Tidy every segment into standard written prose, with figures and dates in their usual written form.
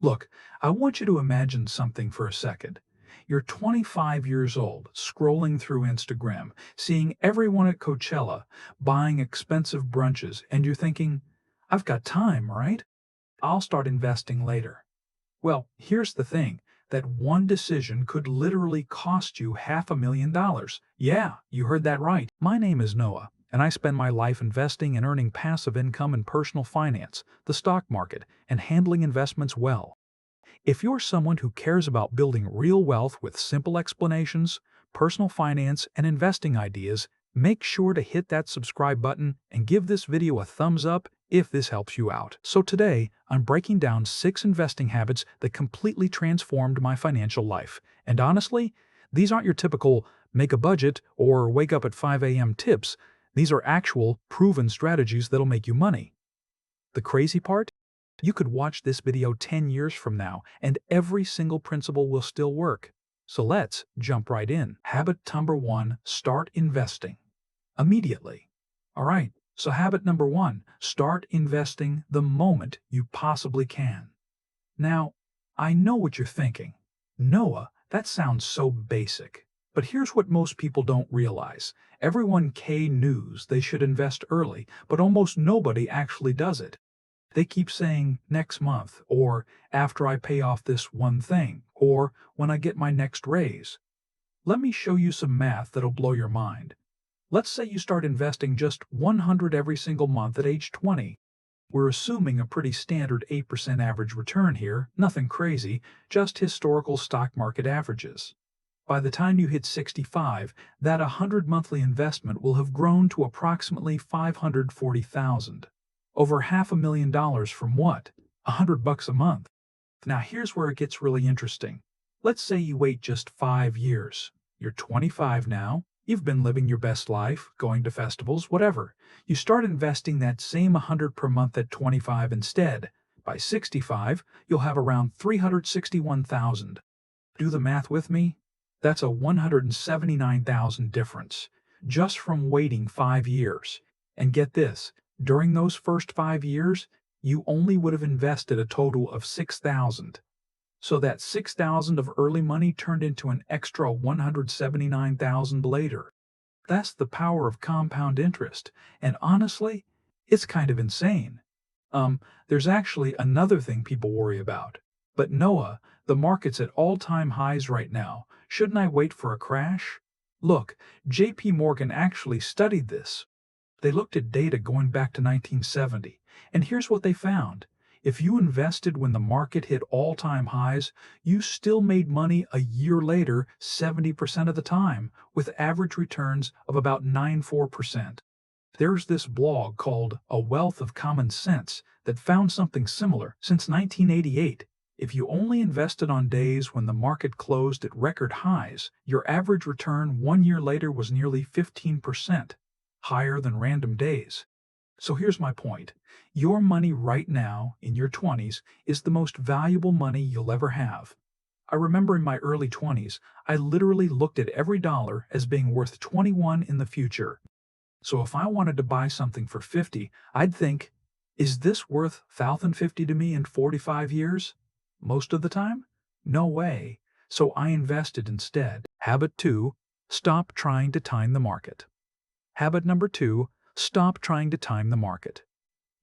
Look, I want you to imagine something for a second. You're 25 years old, scrolling through Instagram, seeing everyone at Coachella buying expensive brunches, and you're thinking, I've got time, right? I'll start investing later. Well, here's the thing. That one decision could literally cost you $500,000. Yeah, you heard that right. My name is Noah, and I spend my life investing and earning passive income in personal finance, the stock market, and handling investments well. If you're someone who cares about building real wealth with simple explanations, personal finance, and investing ideas, make sure to hit that subscribe button and give this video a thumbs up if this helps you out. So today, I'm breaking down 6 investing habits that completely transformed my financial life. And honestly, these aren't your typical make a budget or wake up at 5 a.m. tips. These are actual, proven strategies that'll make you money. The crazy part? You could watch this video 10 years from now, and every single principle will still work. So let's jump right in. Habit number 1, start investing immediately. Alright, so habit number 1, start investing the moment you possibly can. Now, I know what you're thinking. Noah, that sounds so basic. But here's what most people don't realize. Everyone news they should invest early, but almost nobody actually does it. They keep saying next month, or after I pay off this one thing, or when I get my next raise. Let me show you some math that'll blow your mind. Let's say you start investing just 100 every single month at age 20. We're assuming a pretty standard 8% average return here, nothing crazy, just historical stock market averages. By the time you hit 65, that 100 monthly investment will have grown to approximately $540,000. Over $500,000 from what? $100 a month. Now here's where it gets really interesting. Let's say you wait just 5 years. You're 25 now. You've been living your best life, going to festivals, whatever. You start investing that same 100 per month at 25 instead. By 65, you'll have around 361,000. Do the math with me? That's a 179,000 difference, just from waiting 5 years. And get this, during those first 5 years, you only would have invested a total of 6,000. So that 6,000 of early money turned into an extra 179,000 later. That's the power of compound interest, and honestly, it's kind of insane. There's actually another thing people worry about. But Noah, the market's at all-time highs right now. Shouldn't I wait for a crash? Look, JP Morgan actually studied this. They looked at data going back to 1970, and here's what they found. If you invested when the market hit all-time highs, you still made money a year later 70% of the time, with average returns of about 94%. There's this blog called A Wealth of Common Sense that found something similar since 1988. If you only invested on days when the market closed at record highs, your average return 1 year later was nearly 15%, higher than random days. So here's my point. Your money right now, in your 20s, is the most valuable money you'll ever have. I remember in my early 20s, I literally looked at every dollar as being worth 21 in the future. So if I wanted to buy something for 50, I'd think, is this worth 1,050 to me in 45 years? Most of the time? No way. So I invested instead. Habit 2, stop trying to time the market. Habit number 2, stop trying to time the market.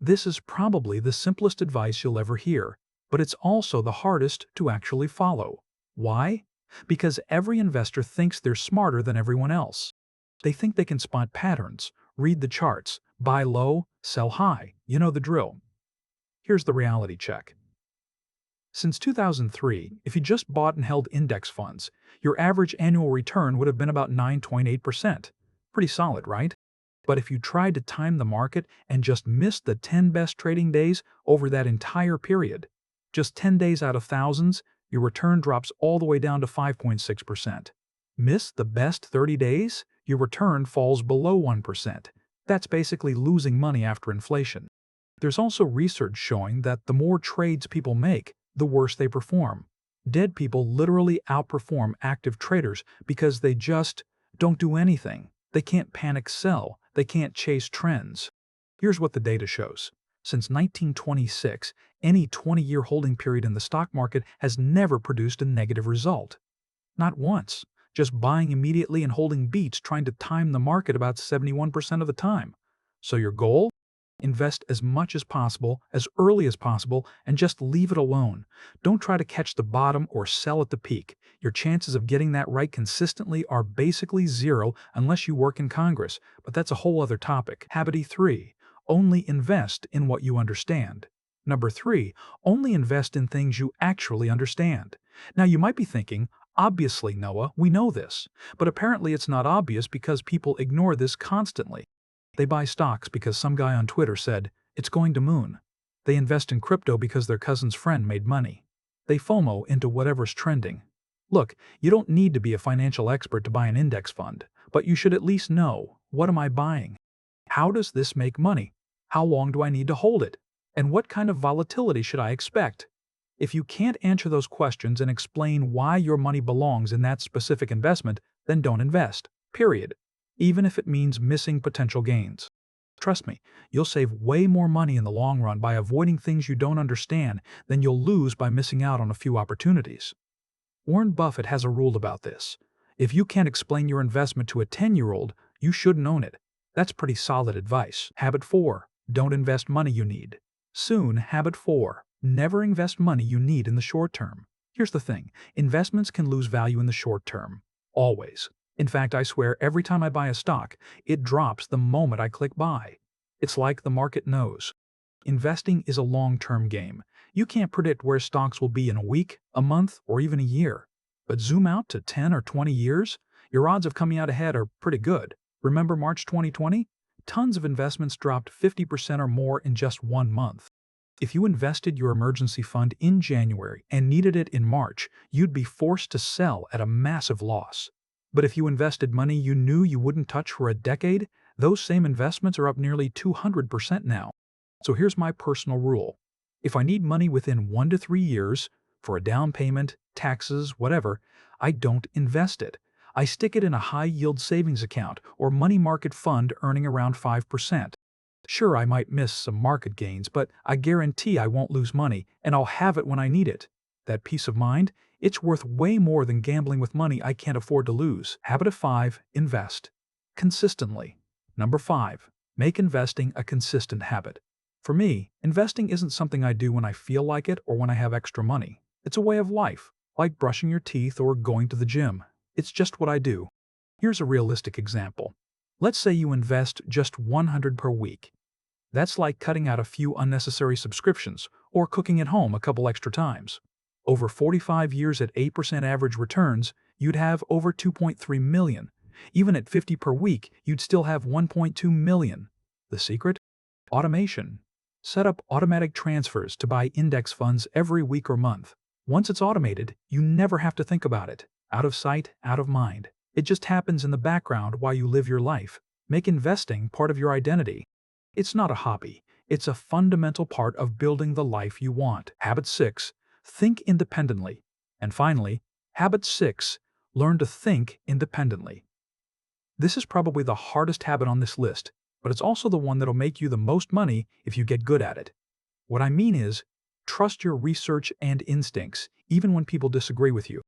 This is probably the simplest advice you'll ever hear, but it's also the hardest to actually follow. Why? Because every investor thinks they're smarter than everyone else. They think they can spot patterns, read the charts, buy low, sell high. You know the drill. Here's the reality check. Since 2003, if you just bought and held index funds, your average annual return would have been about 9.8%. Pretty solid, right? But if you tried to time the market and just missed the 10 best trading days over that entire period, just 10 days out of thousands, your return drops all the way down to 5.6%. Miss the best 30 days, your return falls below 1%. That's basically losing money after inflation. There's also research showing that the more trades people make, the worse they perform. Dead people literally outperform active traders because they just don't do anything. They can't panic sell. They can't chase trends. Here's what the data shows. Since 1926, any 20-year holding period in the stock market has never produced a negative result. Not once. Just buying immediately and holding beats, trying to time the market about 71% of the time. So your goal? Invest as much as possible, as early as possible, and just leave it alone. Don't try to catch the bottom or sell at the peak. Your chances of getting that right consistently are basically zero unless you work in Congress, but that's a whole other topic. Habit 3. Only invest in what you understand. Number 3. Only invest in things you actually understand. Now you might be thinking, obviously, Noah, we know this. But apparently it's not obvious because people ignore this constantly. They buy stocks because some guy on Twitter said, it's going to moon. They invest in crypto because their cousin's friend made money. They FOMO into whatever's trending. Look, you don't need to be a financial expert to buy an index fund, but you should at least know, what am I buying? How does this make money? How long do I need to hold it? And what kind of volatility should I expect? If you can't answer those questions and explain why your money belongs in that specific investment, then don't invest. Period. Even if it means missing potential gains. Trust me, you'll save way more money in the long run by avoiding things you don't understand than you'll lose by missing out on a few opportunities. Warren Buffett has a rule about this. If you can't explain your investment to a 10-year-old, you shouldn't own it. That's pretty solid advice. Habit 4. Don't invest money you need. Soon, habit 4. Never invest money you need in the short term. Here's the thing, investments can lose value in the short term. Always. In fact, I swear every time I buy a stock, it drops the moment I click buy. It's like the market knows. Investing is a long-term game. You can't predict where stocks will be in a week, a month, or even a year. But zoom out to 10 or 20 years, your odds of coming out ahead are pretty good. Remember March 2020? Tons of investments dropped 50% or more in just 1 month. If you invested your emergency fund in January and needed it in March, you'd be forced to sell at a massive loss. But if you invested money you knew you wouldn't touch for a decade, those same investments are up nearly 200% now. So here's my personal rule. If I need money within 1 to 3 years, for a down payment, taxes, whatever, I don't invest it. I stick it in a high-yield savings account or money market fund earning around 5%. Sure, I might miss some market gains, but I guarantee I won't lose money, and I'll have it when I need it. That peace of mind, it's worth way more than gambling with money I can't afford to lose. Habit 5. Invest. Consistently. Number 5. Make investing a consistent habit. For me, investing isn't something I do when I feel like it or when I have extra money. It's a way of life, like brushing your teeth or going to the gym. It's just what I do. Here's a realistic example. Let's say you invest just $100 per week. That's like cutting out a few unnecessary subscriptions or cooking at home a couple extra times. Over 45 years at 8% average returns, you'd have over 2.3 million. Even at 50 per week, you'd still have 1.2 million. The secret? Automation. Set up automatic transfers to buy index funds every week or month. Once it's automated, you never have to think about it. Out of sight, out of mind. It just happens in the background while you live your life. Make investing part of your identity. It's not a hobby. It's a fundamental part of building the life you want. Habit 6. Think independently. And finally, habit 6. Learn to think independently. This is probably the hardest habit on this list, but it's also the one that'll make you the most money if you get good at it. What I mean is, trust your research and instincts, even when people disagree with you.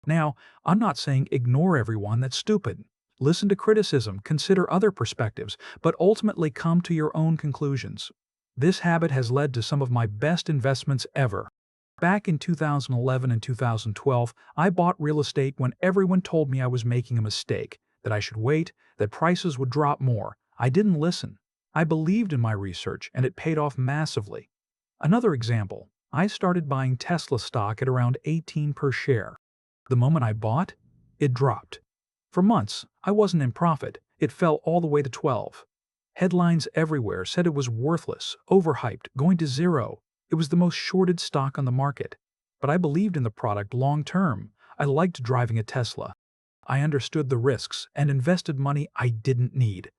Now, I'm not saying ignore everyone that's stupid. Listen to criticism, consider other perspectives, but ultimately come to your own conclusions. This habit has led to some of my best investments ever. Back in 2011 and 2012, I bought real estate when everyone told me I was making a mistake, that I should wait, that prices would drop more. I didn't listen. I believed in my research, and it paid off massively. Another example, I started buying Tesla stock at around 18 per share. The moment I bought, it dropped. For months, I wasn't in profit. It fell all the way to 12. Headlines everywhere said it was worthless, overhyped, going to zero. It was the most shorted stock on the market. But I believed in the product long term. I liked driving a Tesla. I understood the risks and invested money I didn't need.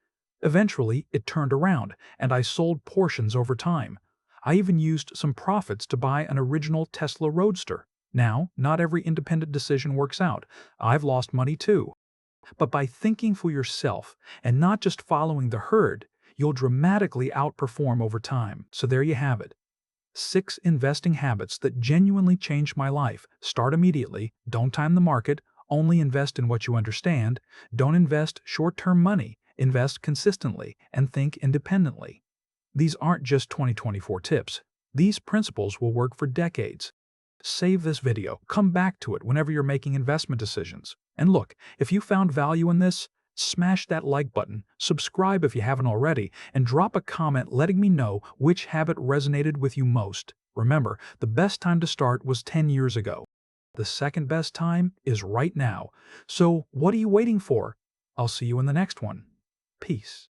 Eventually, it turned around, and I sold portions over time. I even used some profits to buy an original Tesla Roadster. Now, not every independent decision works out. I've lost money too. But by thinking for yourself and not just following the herd, you'll dramatically outperform over time. So there you have it. 6 investing habits that genuinely changed my life. Start immediately, don't time the market, only invest in what you understand, don't invest short-term money, invest consistently, and think independently. These aren't just 2024 tips. These principles will work for decades. Save this video, come back to it whenever you're making investment decisions. And look, if you found value in this, smash that like button, subscribe if you haven't already, and drop a comment letting me know which habit resonated with you most. Remember, the best time to start was 10 years ago. The second best time is right now. So what are you waiting for? I'll see you in the next one. Peace.